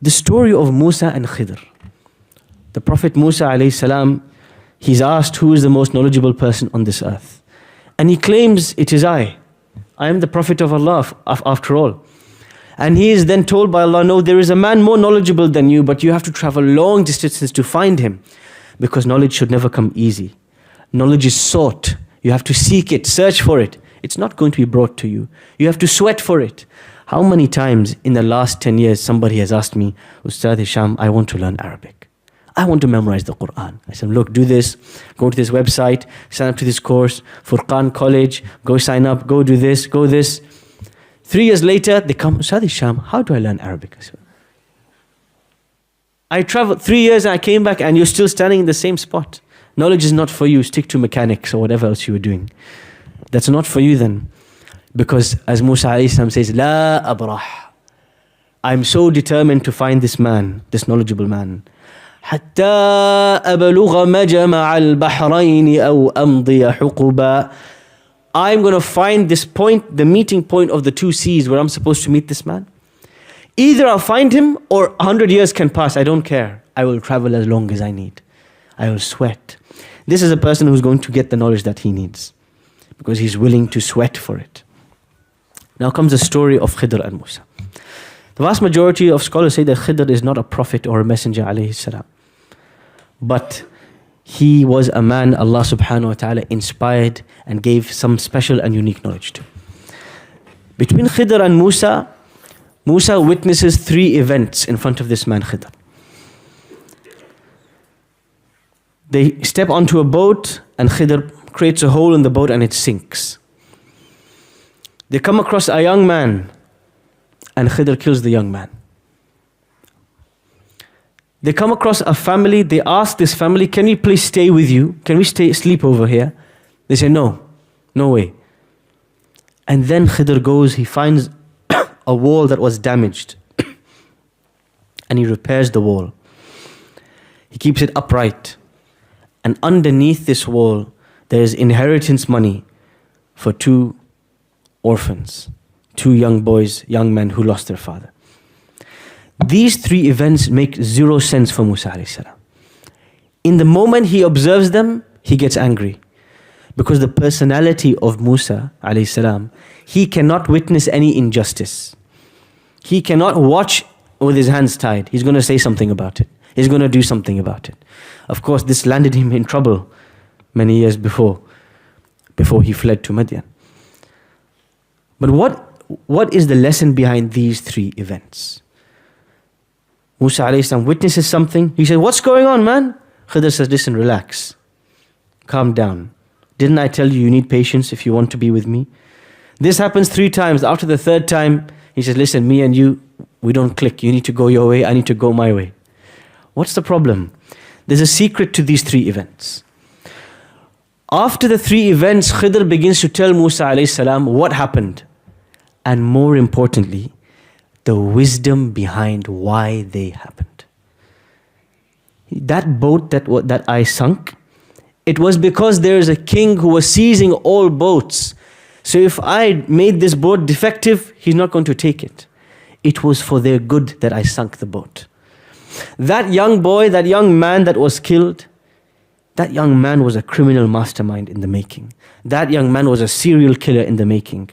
The story of Musa and Khidr. The Prophet Musa alayhi salam, he's asked who is the most knowledgeable person on this earth. And he claims, it is I. I am the Prophet of Allah after all. And he is then told by Allah, no, there is a man more knowledgeable than you, but you have to travel long distances to find him. Because knowledge should never come easy. Knowledge is sought. You have to seek it, search for it. It's not going to be brought to you. You have to sweat for it. How many times in the last 10 years somebody has asked me, Ustad Hisham, I want to learn Arabic. I want to memorize the Quran. I said, look, do this. Go to this website, sign up to this course, Furqan College, go sign up, go do this, go this. 3 years later, they come, Ustad Hisham, how do I learn Arabic? I traveled 3 years and I came back and you're still standing in the same spot. Knowledge is not for you. Stick to mechanics or whatever else you were doing. That's not for you then. Because as Musa alayhi salam says, La abrah. I'm so determined to find this man, this knowledgeable man. حتى أبلغ مجمع البحرين أو أمضي حقبا. I'm going to find this point, the meeting point of the two seas where I'm supposed to meet this man. Either I'll find him or 100 years can pass. I don't care. I will travel as long as I need. I will sweat. This is a person who's going to get the knowledge that he needs because he's willing to sweat for it. Now comes the story of Khidr and Musa. The vast majority of scholars say that Khidr is not a prophet or a messenger alayhi salam. But he was a man Allah subhanahu wa ta'ala inspired and gave some special and unique knowledge to. Between Khidr and Musa, Musa witnesses 3 events in front of this man Khidr. They step onto a boat and Khidr creates a hole in the boat and it sinks. They come across a young man and Khidr kills the young man. They come across a family, they ask this family, can we please stay with you? Can we sleep over here? They say, no, no way. And then Khidr goes, he finds a wall that was damaged and he repairs the wall. He keeps it upright. And underneath this wall, there is inheritance money for 2 orphans, 2 young boys, young men who lost their father. These 3 events make 0 sense for Musa alayhi salam. In the moment he observes them, he gets angry. Because the personality of Musa alayhi salam, he cannot witness any injustice. He cannot watch with his hands tied. He's going to say something about it. He's going to do something about it. Of course, this landed him in trouble many years before he fled to Madian. But what is the lesson behind these 3 events? Musa alayhi salam witnesses something. He says, what's going on, man? Khidr says, listen, relax. Calm down. Didn't I tell you you need patience if you want to be with me? This happens 3 times. After the 3rd time, he says, listen, me and you, we don't click. You need to go your way, I need to go my way. What's the problem? There's a secret to these 3 events. After the 3 events, Khidr begins to tell Musa alayhi salam what happened. And more importantly, the wisdom behind why they happened. That boat that I sunk, it was because there is a king who was seizing all boats. So if I made this boat defective, he's not going to take it. It was for their good that I sunk the boat. That young boy, that young man that was killed, that young man was a criminal mastermind in the making. That young man was a serial killer in the making.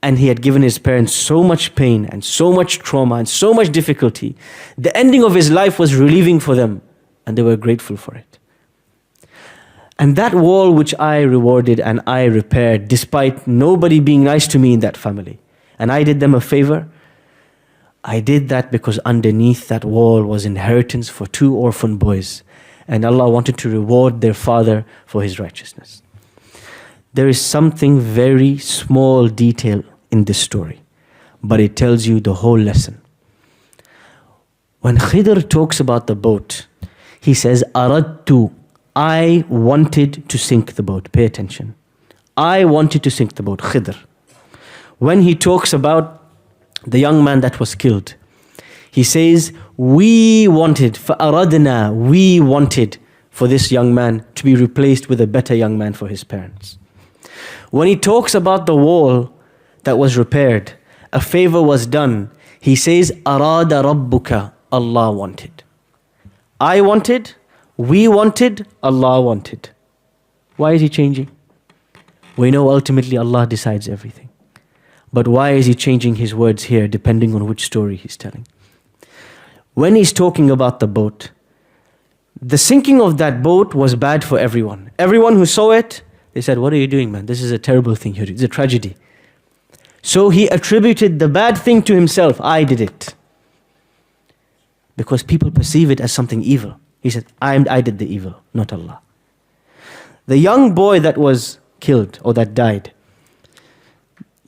And he had given his parents so much pain and so much trauma and so much difficulty. The ending of his life was relieving for them, and they were grateful for it. And that wall which I rewarded and I repaired, despite nobody being nice to me in that family, and I did them a favor, I did that because underneath that wall was inheritance for 2 orphan boys, and Allah wanted to reward their father for his righteousness. There is something very small detail in this story, but it tells you the whole lesson. When Khidr talks about the boat, he says, Aradtu, I wanted to sink the boat. Pay attention. I wanted to sink the boat, Khidr. When he talks about the young man that was killed, he says, we wanted, فَأَرَدْنَا, we wanted for this young man to be replaced with a better young man for his parents. When he talks about the wall that was repaired, a favor was done, he says, أَرَادَ رَبُّكَ, Allah wanted. I wanted, we wanted, Allah wanted. Why is He changing? We know ultimately Allah decides everything. But why is He changing His words here depending on which story He's telling? When He's talking about the boat, the sinking of that boat was bad for everyone. Everyone who saw it, they said, what are you doing, man? This is a terrible thing here. It's a tragedy. So He attributed the bad thing to Himself. I did it. Because people perceive it as something evil. He said, I did the evil, not Allah. The young boy that was killed or that died,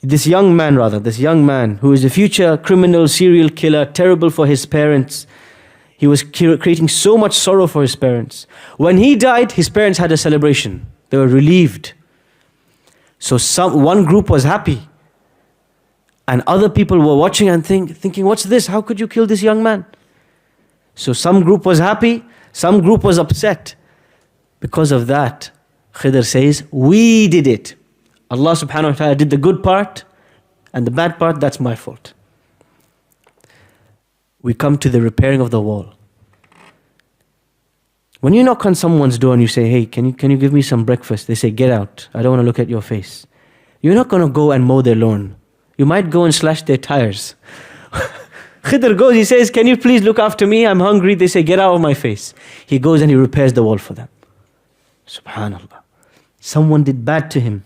this young man who is a future criminal, serial killer, terrible for his parents. He was creating so much sorrow for his parents. When he died, his parents had a celebration. They were relieved. So one group was happy. And other people were watching and thinking, what's this? How could you kill this young man? So some group was happy, some group was upset. Because of that, Khidr says, we did it. Allah subhanahu wa ta'ala did the good part, and the bad part, that's my fault. We come to the repairing of the wall. When you knock on someone's door and you say, hey, can you give me some breakfast? They say, get out. I don't want to look at your face. You're not going to go and mow their lawn. You might go and slash their tires. Khidr goes, he says, can you please look after me? I'm hungry. They say, get out of my face. He goes and he repairs the wall for them. Subhanallah. Someone did bad to him.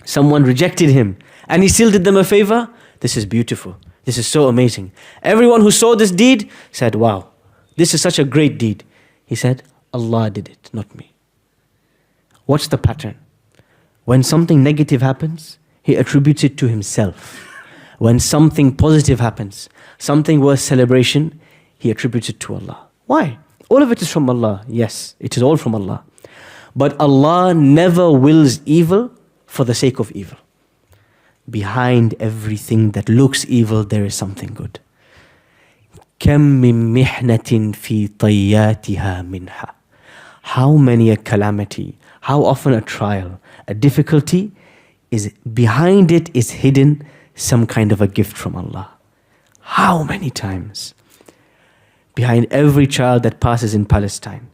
Someone rejected him. And he still did them a favor. This is beautiful. This is so amazing. Everyone who saw this deed said, wow, this is such a great deed. He said, Allah did it, not me. What's the pattern? When something negative happens, he attributes it to himself. When something positive happens, something worth celebration, he attributes it to Allah. Why? All of it is from Allah. Yes, it is all from Allah. But Allah never wills evil for the sake of evil. Behind everything that looks evil, there is something good. كَم مِّن مِحْنَةٍ فِي طَيَّاتِهَا مِنْهَا. How many a calamity, how often a trial, a difficulty, is behind it is hidden some kind of a gift from Allah. How many times? Behind every child that passes in Palestine,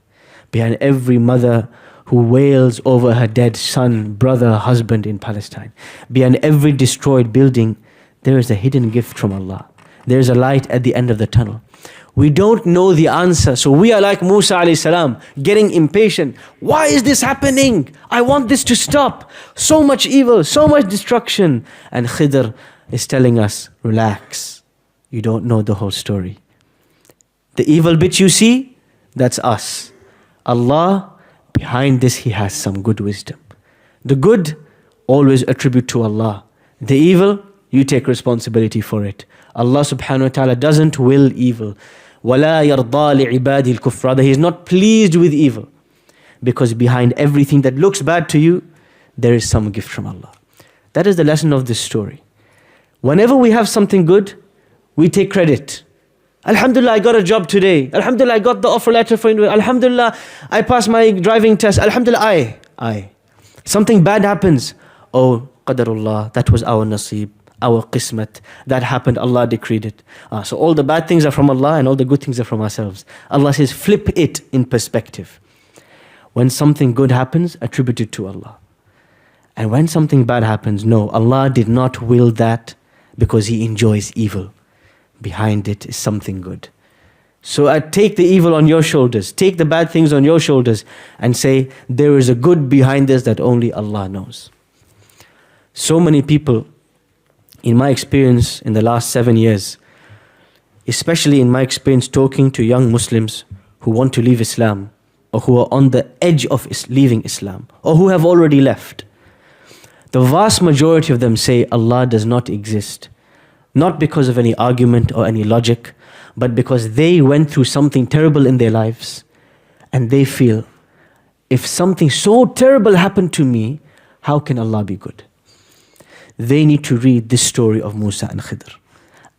behind every mother who wails over her dead son, brother, husband in Palestine, behind every destroyed building, there is a hidden gift from Allah. There is a light at the end of the tunnel. We don't know the answer, so we are like Musa alayhi salam, getting impatient. Why is this happening? I want this to stop. So much evil, so much destruction. And Khidr is telling us, relax. You don't know the whole story. The evil bit you see, that's us. Allah, behind this, He has some good wisdom. The good, always attribute to Allah. The evil, you take responsibility for it. Allah subhanahu wa ta'ala doesn't will evil. وَلَا يَرْضَى لِعِبَادِ الْكُفْرَ. Rather, He is not pleased with evil. Because behind everything that looks bad to you, there is some gift from Allah. That is the lesson of this story. Whenever we have something good, we take credit. Alhamdulillah, I got a job today. Alhamdulillah, I got the offer letter for you. Alhamdulillah, I passed my driving test. Alhamdulillah, I. Something bad happens. Oh, Qadarullah, that was our nasib, our qismat. That happened, Allah decreed it. So all the bad things are from Allah and all the good things are from ourselves. Allah says, flip it in perspective. When something good happens, attribute it to Allah. And when something bad happens, no, Allah did not will that because He enjoys evil. Behind it is something good. So I take the evil on your shoulders, take the bad things on your shoulders and say, there is a good behind this that only Allah knows. So many people, in my experience in the last 7 years, especially in my experience talking to young Muslims who want to leave Islam or who are on the edge of leaving Islam or who have already left, the vast majority of them say Allah does not exist. Not because of any argument or any logic, but because they went through something terrible in their lives and they feel, if something so terrible happened to me, how can Allah be good? They need to read this story of Musa and Khidr.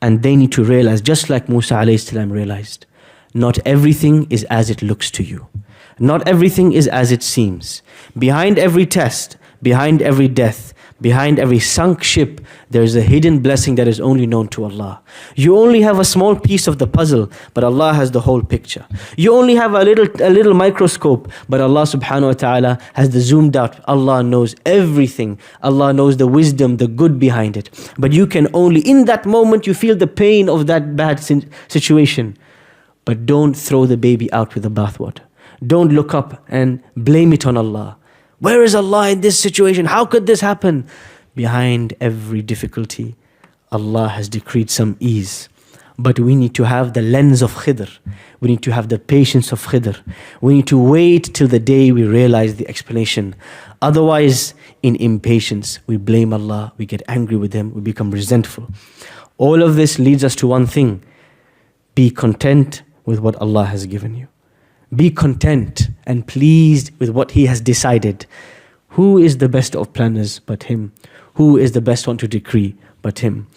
And they need to realize, just like Musa alayhi salam realized, not everything is as it looks to you. Not everything is as it seems. Behind every test, behind every death, Behind every sunk ship, there is a hidden blessing that is only known to Allah. You only have a small piece of the puzzle, but Allah has the whole picture. You only have a little microscope, but Allah subhanahu wa ta'ala has the zoomed out. Allah knows everything. Allah knows the wisdom, the good behind it. But you can only, in that moment, you feel the pain of that bad situation. But don't throw the baby out with the bathwater. Don't look up and blame it on Allah. Where is Allah in this situation? How could this happen? Behind every difficulty, Allah has decreed some ease. But we need to have the lens of Khidr. We need to have the patience of Khidr. We need to wait till the day we realize the explanation. Otherwise, in impatience, we blame Allah, we get angry with Him, we become resentful. All of this leads us to one thing. Be content with what Allah has given you. Be content and pleased with what He has decided. Who is the best of planners but Him? Who is the best one to decree but Him?